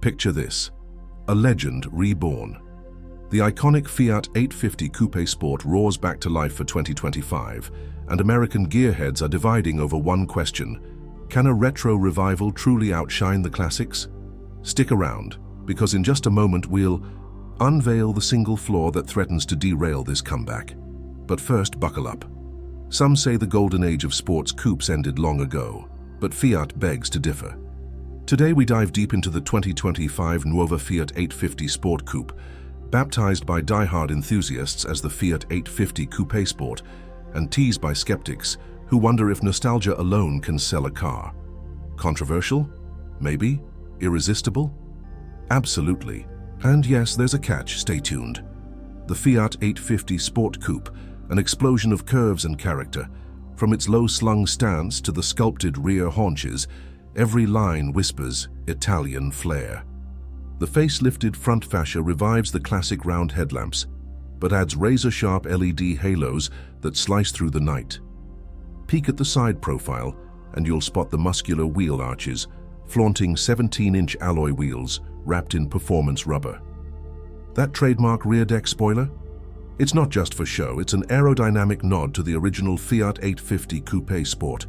Picture this: a legend reborn. The iconic Fiat 850 Coupe Sport roars back to life for 2025, and American gearheads are dividing over one question: can a retro revival truly outshine the classics? Stick around, because in just a moment we'll unveil the single flaw that threatens to derail this comeback. But first, buckle up. Some say the golden age of sports coupes ended long ago, but Fiat begs to differ. Today we dive deep into the 2025 Nuova Fiat 850 Sport Coupe, baptized by die-hard enthusiasts as the Fiat 850 Coupe Sport, and teased by skeptics who wonder if nostalgia alone can sell a car. Controversial? Maybe. Irresistible? Absolutely. And yes, there's a catch, stay tuned. The Fiat 850 Sport Coupe, an explosion of curves and character. From its low-slung stance to the sculpted rear haunches, every line whispers Italian flair. The face-lifted front fascia revives the classic round headlamps, but adds razor-sharp LED halos that slice through the night. Peek at the side profile, and you'll spot the muscular wheel arches, flaunting 17-inch alloy wheels wrapped in performance rubber. That trademark rear deck spoiler? It's not just for show, it's an aerodynamic nod to the original Fiat 850 Coupe Sport.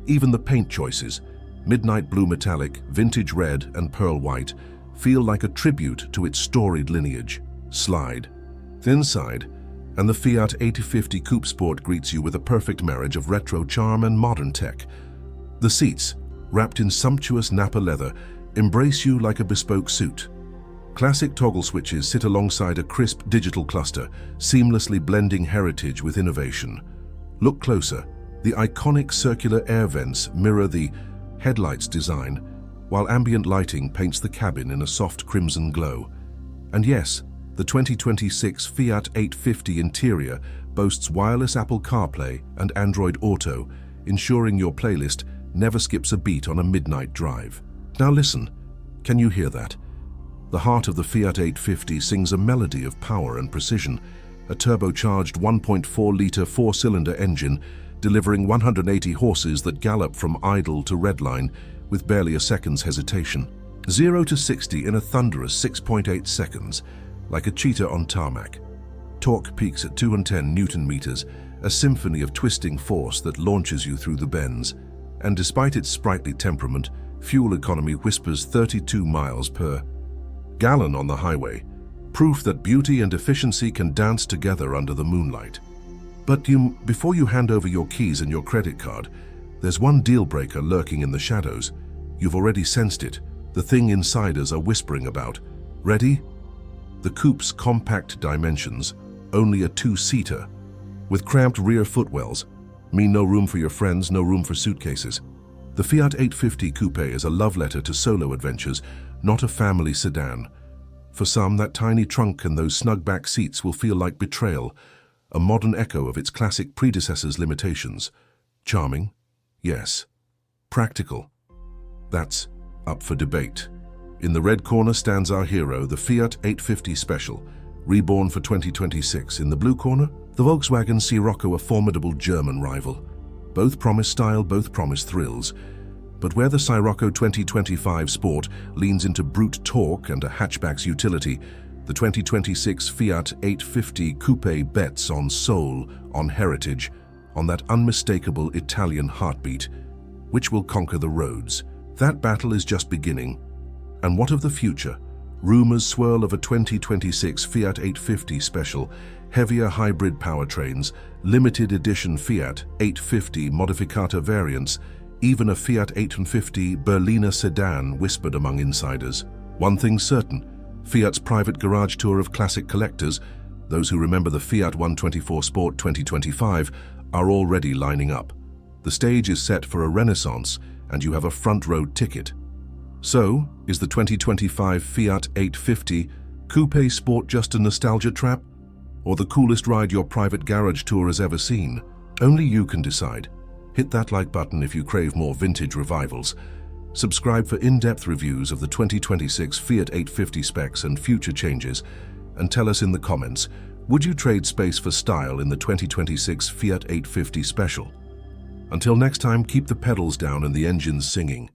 Even the paint choices, midnight blue metallic, vintage red, and pearl white, feel like a tribute to its storied lineage. Slide, thin side, and the Fiat 850 Coupe Sport greets you with a perfect marriage of retro charm and modern tech. The seats, wrapped in sumptuous Napa leather, embrace you like a bespoke suit. Classic toggle switches sit alongside a crisp digital cluster, seamlessly blending heritage with innovation. Look closer. The iconic circular air vents mirror the headlights design, while ambient lighting paints the cabin in a soft crimson glow. And yes, the 2026 Fiat 850 interior boasts wireless Apple CarPlay and Android Auto, ensuring your playlist never skips a beat on a midnight drive. Now listen, can you hear that? The heart of the Fiat 850 sings a melody of power and precision, a turbocharged 1.4-liter four-cylinder engine delivering 180 horses that gallop from idle to redline with barely a second's hesitation. 0 to 60 in a thunderous 6.8 seconds, like a cheetah on tarmac. Torque peaks at 210 Newton-meters, a symphony of twisting force that launches you through the bends. And despite its sprightly temperament, fuel economy whispers 32 miles per gallon on the highway, proof that beauty and efficiency can dance together under the moonlight. But before you hand over your keys and your credit card, there's one deal breaker lurking in the shadows. You've already sensed it, the thing insiders are whispering about. Ready? The coupe's compact dimensions, only a two-seater, with cramped rear footwells, mean no room for your friends, no room for suitcases. The Fiat 850 Coupe is a love letter to solo adventures, not a family sedan. For some, that tiny trunk and those snug back seats will feel like betrayal, a modern echo of its classic predecessor's limitations. Charming? Yes. Practical? That's up for debate. In the red corner stands our hero, the Fiat 850 Special, reborn for 2026. In the blue corner, the Volkswagen Scirocco, a formidable German rival. Both promise style, both promise thrills. But where the Scirocco 2025 Sport leans into brute torque and a hatchback's utility, the 2026 Fiat 850 Coupe bets on soul, on heritage, on that unmistakable Italian heartbeat. Which will conquer the roads? That battle is just beginning. And what of the future? Rumors swirl of a 2026 Fiat 850 Special, heavier hybrid powertrains, limited edition Fiat 850 Modificata variants, even a Fiat 850 Berliner sedan whispered among insiders. One thing's certain, Fiat's private garage tour of classic collectors, those who remember the Fiat 124 Sport 2025, are already lining up. The stage is set for a renaissance, and you have a front-row ticket. So, is the 2025 Fiat 850 Coupe Sport just a nostalgia trap? Or the coolest ride your private garage tour has ever seen? Only you can decide. Hit that like button if you crave more vintage revivals. Subscribe for in-depth reviews of the 2026 Fiat 850 specs and future changes. And tell us in the comments, would you trade space for style in the 2026 Fiat 850 Special? Until next time, keep the pedals down and the engines singing.